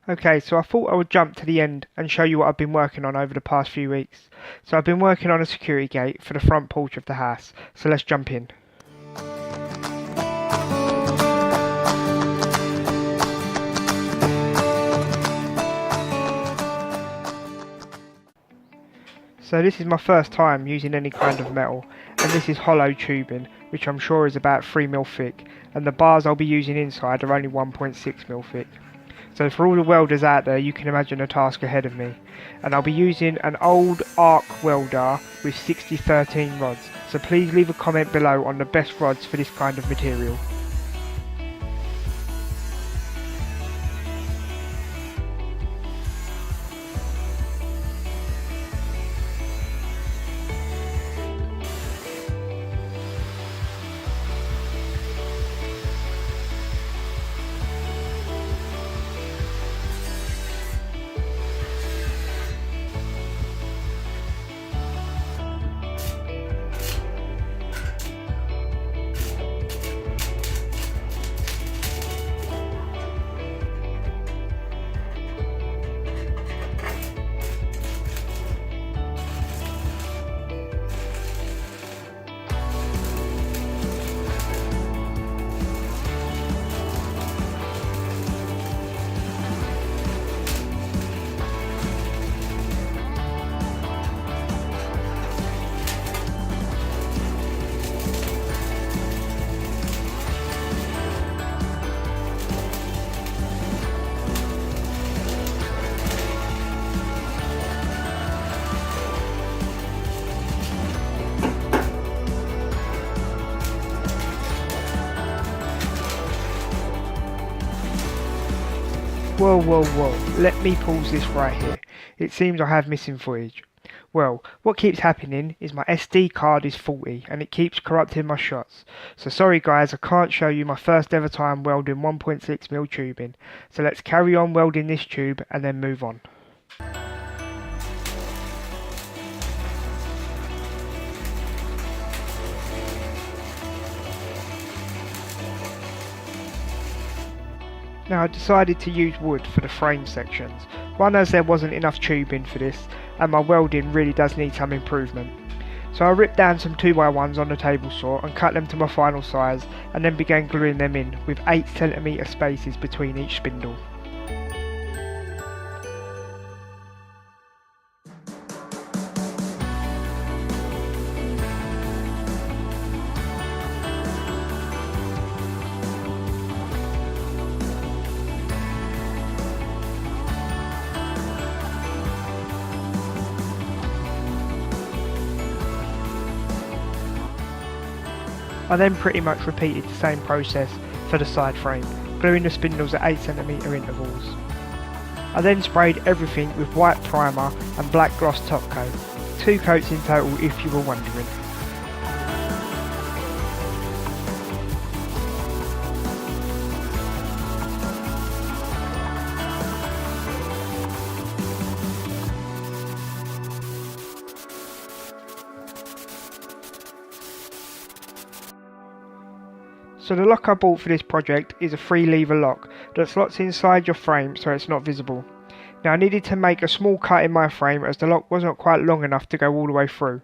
Okay, so I thought I would jump to the end and show you what I've been working on over the past few weeks. So I've been working on a security gate for the front porch of the house, so let's jump in. So this is my first time using any kind of metal, and this is hollow tubing, which I'm sure is about 3mm thick, and the bars I'll be using inside are only 1.6mm thick. So for all the welders out there, you can imagine the task ahead of me. And I'll be using an old arc welder with 6013 rods, so please leave a comment below on the best rods for this kind of material. Whoa, let me pause this right here. It seems I have missing footage. Well, what keeps happening is my SD card is faulty and it keeps corrupting my shots. So sorry guys, I can't show you my first ever time welding 1.6mm tubing. So let's carry on welding this tube and then move on. Now I decided to use wood for the frame sections, one as there wasn't enough tubing for this and my welding really does need some improvement. So I ripped down some 2x1s on the table saw and cut them to my final size and then began gluing them in with 8cm spaces between each spindle. I then pretty much repeated the same process for the side frame, gluing the spindles at 8cm intervals. I then sprayed everything with white primer and black gloss top coat, 2 coats in total if you were wondering. So the lock I bought for this project is a 3-lever lock that slots inside your frame so it's not visible. Now I needed to make a small cut in my frame as the lock wasn't quite long enough to go all the way through.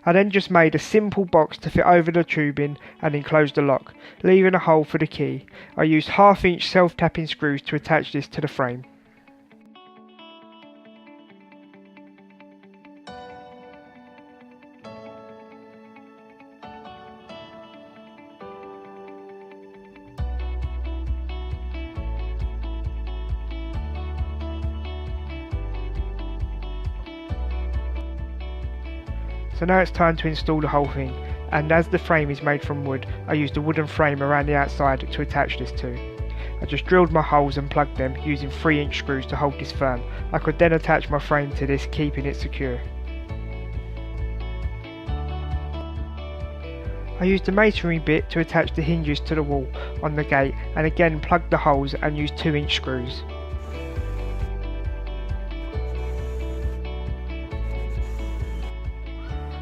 I then just made a simple box to fit over the tubing and enclose the lock, leaving a hole for the key. I used 1/2" self-tapping screws to attach this to the frame. So now it's time to install the whole thing, and as the frame is made from wood, I used a wooden frame around the outside to attach this to. I just drilled my holes and plugged them using 3-inch screws to hold this firm. I could then attach my frame to this, keeping it secure. I used a masonry bit to attach the hinges to the wall on the gate and again plugged the holes and used 2-inch screws.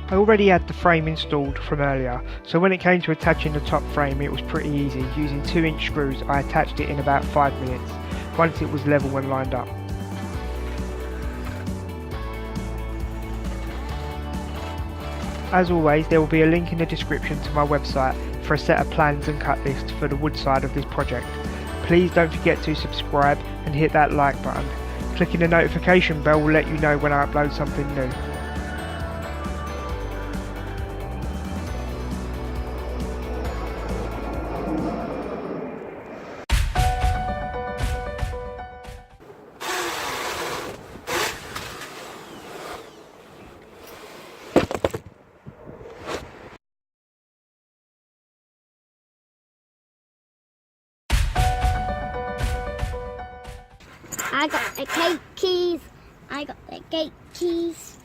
I already had the frame installed from earlier, so when it came to attaching the top frame it was pretty easy. Using 2-inch screws I attached it in about 5 minutes. once it was level and lined up. As always, there will be a link in the description to my website for a set of plans and cut lists for the wood side of this project. Please don't forget to subscribe and hit that like button. Clicking the notification bell will let you know when I upload something new. I got the gate keys.